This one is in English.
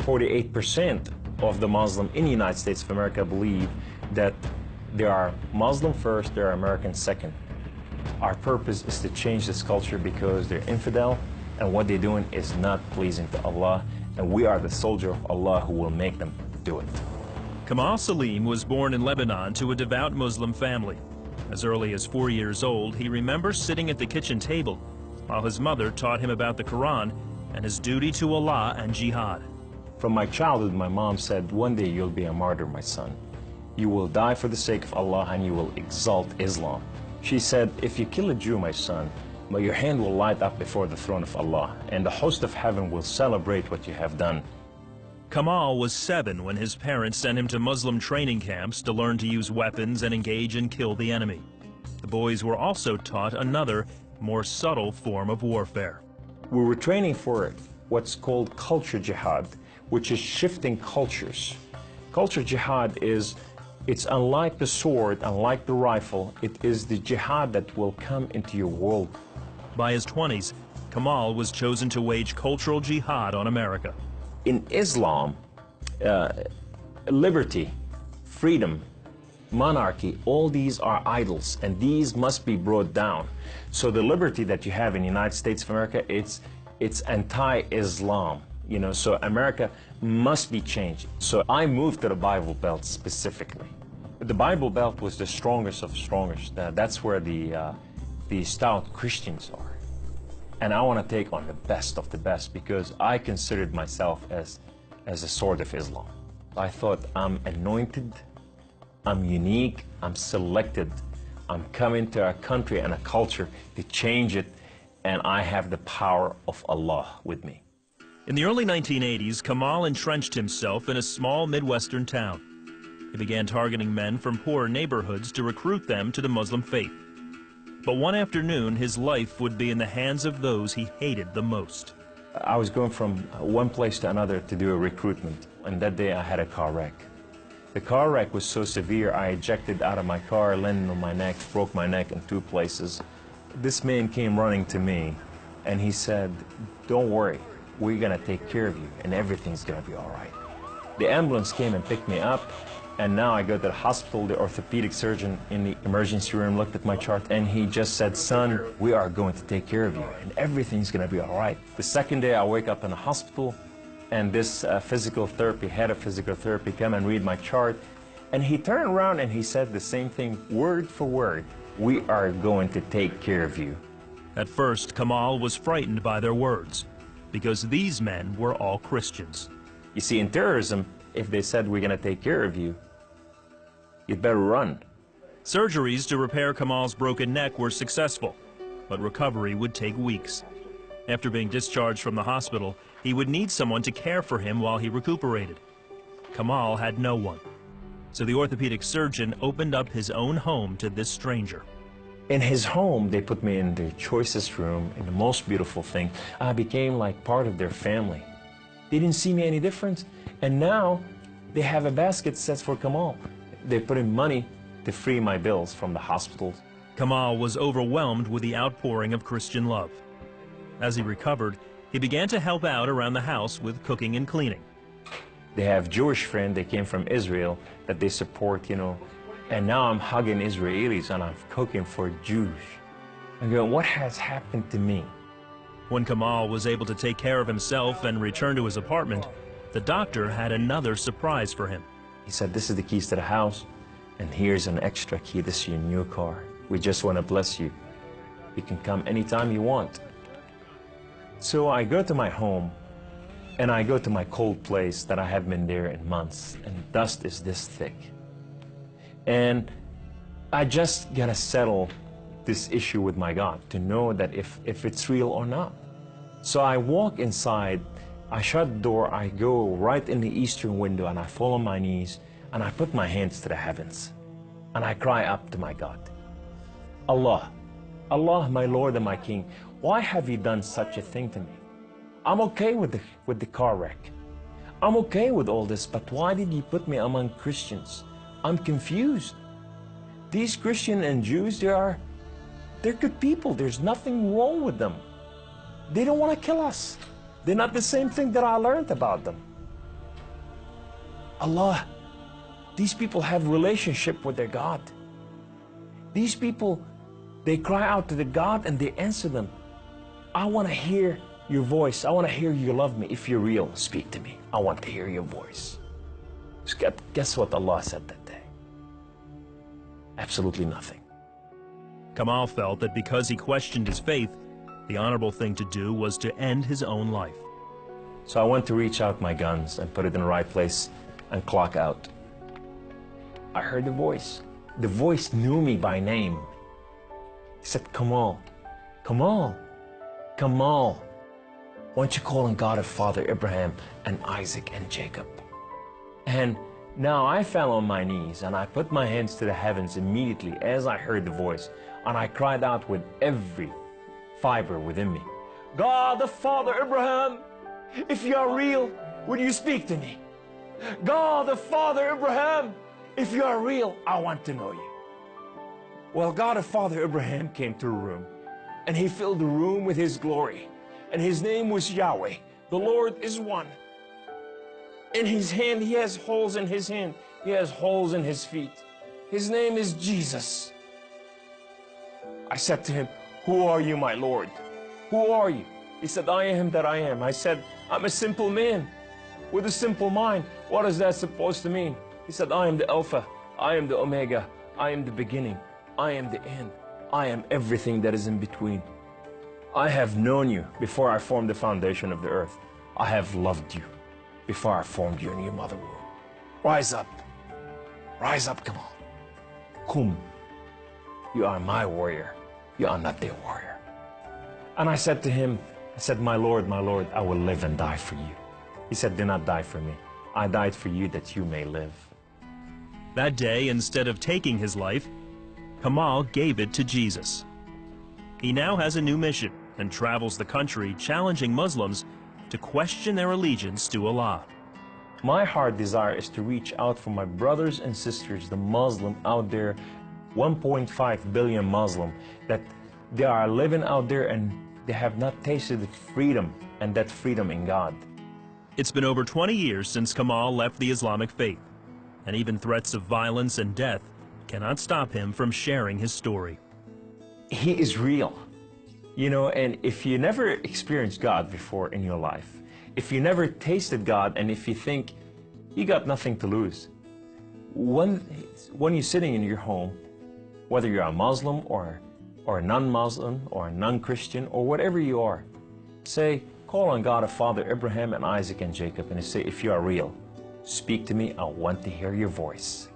48% of the Muslim in the United States of America believe that they are Muslim first, they are American second. Our purpose is to change this culture because they're infidel, and what they're doing is not pleasing to Allah, and we are the soldier of Allah who will make them do it. Kamal Salim was born in Lebanon to a devout Muslim family. As early as 4 years old, he remembers sitting at the kitchen table while his mother taught him about the Quran and his duty to Allah and jihad. From my childhood, my mom said, one day you'll be a martyr, my son. You will die for the sake of Allah and you will exalt Islam. She said, if you kill a Jew, my son, your hand will light up before the throne of Allah, and the host of heaven will celebrate what you have done. Kamal was 7 when his parents sent him to Muslim training camps to learn to use weapons and engage and kill the enemy. The boys were also taught another, more subtle form of warfare. We were training for what's called culture jihad, which is shifting cultures. Culture jihad is, it's unlike the sword, unlike the rifle, it is the jihad that will come into your world. By his 20s, Kamal was chosen to wage cultural jihad on America. In Islam, liberty, freedom, monarchy, all these are idols, and these must be brought down. So the liberty that you have in the United States of America, it's anti-Islam, you know, so America must be changed. So I moved to the Bible Belt specifically. The Bible Belt was the strongest of strongest. That's where the stout Christians are. And I want to take on the best of the best because I considered myself as a sword of Islam. I thought I'm anointed, I'm unique, I'm selected, I'm coming to a country and a culture to change it, and I have the power of Allah with me. In the early 1980s, Kamal entrenched himself in a small Midwestern town. He began targeting men from poorer neighborhoods to recruit them to the Muslim faith. But one afternoon, his life would be in the hands of those he hated the most. I was going from one place to another to do a recruitment, and that day I had a car wreck. The car wreck was so severe, I ejected out of my car, landed on my neck, broke my neck in 2 places. This man came running to me, and he said, don't worry, we're gonna take care of you, and everything's gonna be all right. The ambulance came and picked me up, and now I go to the hospital. The orthopedic surgeon in the emergency room looked at my chart, and he just said, son, we are going to take care of you, and everything's gonna be all right. The second day, I wake up in the hospital, and this head of physical therapy, come and read my chart, and he turned around and he said the same thing, word for word, we are going to take care of you. At first, Kamal was frightened by their words, because these men were all Christians. You see, in terrorism, if they said we're going to take care of you, you'd better run. Surgeries to repair Kamal's broken neck were successful, but recovery would take weeks. After being discharged from the hospital, he would need someone to care for him while he recuperated. Kamal had no one, so the orthopedic surgeon opened up his own home to this stranger. In his home, they put me in the choicest room, in the most beautiful thing. I became like part of their family. They didn't see me any different, and now they have a basket set for Kamal. They put in money to free my bills from the hospitals. Kamal was overwhelmed with the outpouring of Christian love. As he recovered, he began to help out around the house with cooking and cleaning. They have Jewish friends, they came from Israel, that they support, you know, and now I'm hugging Israelis and I'm cooking for Jews. I'm going, what has happened to me? When Kamal was able to take care of himself and return to his apartment, the doctor had another surprise for him. He said, this is the keys to the house, and here's an extra key, this is your new car. We just want to bless you. You can come anytime you want. So I go to my home, and I go to my cold place that I haven't been there in months, and dust is this thick. And I just gotta settle this issue with my God to know that if it's real or not. So I walk inside, I shut the door, I go right in the eastern window, and I fall on my knees, and I put my hands to the heavens, and I cry up to my God. Allah, Allah, my Lord and my King, why have you done such a thing to me? I'm okay with the car wreck. I'm okay with all this, but why did you put me among Christians? I'm confused. These Christians and Jews, they're good people. There's nothing wrong with them. They don't want to kill us. They're not the same thing that I learned about them. Allah, these people have relationship with their God. These people, they cry out to the God and they answer them. I want to hear your voice. I want to hear you love me. If you're real, speak to me. I want to hear your voice. Guess what Allah said that day? Absolutely nothing. Kamal felt that because he questioned his faith, the honorable thing to do was to end his own life. So I went to reach out my guns and put it in the right place and clock out. I heard the voice. The voice knew me by name. He said, Kamal, Kamal, Kamal, why don't you call on God of Father Abraham and Isaac and Jacob? And now I fell on my knees and I put my hands to the heavens immediately as I heard the voice, and I cried out with every fiber within me, God of Father Abraham, if you are real, would you speak to me? God of Father Abraham, if you are real, I want to know you. Well, God of Father Abraham came to the room, and he filled the room with his glory, and his name was Yahweh. The Lord is one. In his hand, he has holes in his hand. He has holes in his feet. His name is Jesus. I said to him, who are you, my Lord? Who are you? He said, I am that I am. I said, I'm a simple man with a simple mind. What is that supposed to mean? He said, I am the Alpha. I am the Omega. I am the beginning. I am the end. I am everything that is in between. I have known you before I formed the foundation of the earth. I have loved you before I formed you in your mother womb. Rise up. Rise up, come on. Kum. You are my warrior. You are not their warrior. And I said to him, I said, my Lord, I will live and die for you. He said, do not die for me. I died for you that you may live. That day, instead of taking his life, Kamal gave it to Jesus. He now has a new mission and travels the country challenging Muslims to question their allegiance to Allah. My heart desire is to reach out for my brothers and sisters, the Muslim out there, 1.5 billion Muslim, that they are living out there and they have not tasted the freedom, and that freedom in God. It's been over 20 years since Kamal left the Islamic faith, and even threats of violence and death cannot stop him from sharing his story. He is real. You know, and if you never experienced God before in your life, if you never tasted God, and if you think you got nothing to lose, when you're sitting in your home, whether you're a Muslim or a non-Muslim or a non-Christian or whatever you are, say, call on God of Father Abraham and Isaac and Jacob, and say, if you are real, speak to me, I want to hear your voice.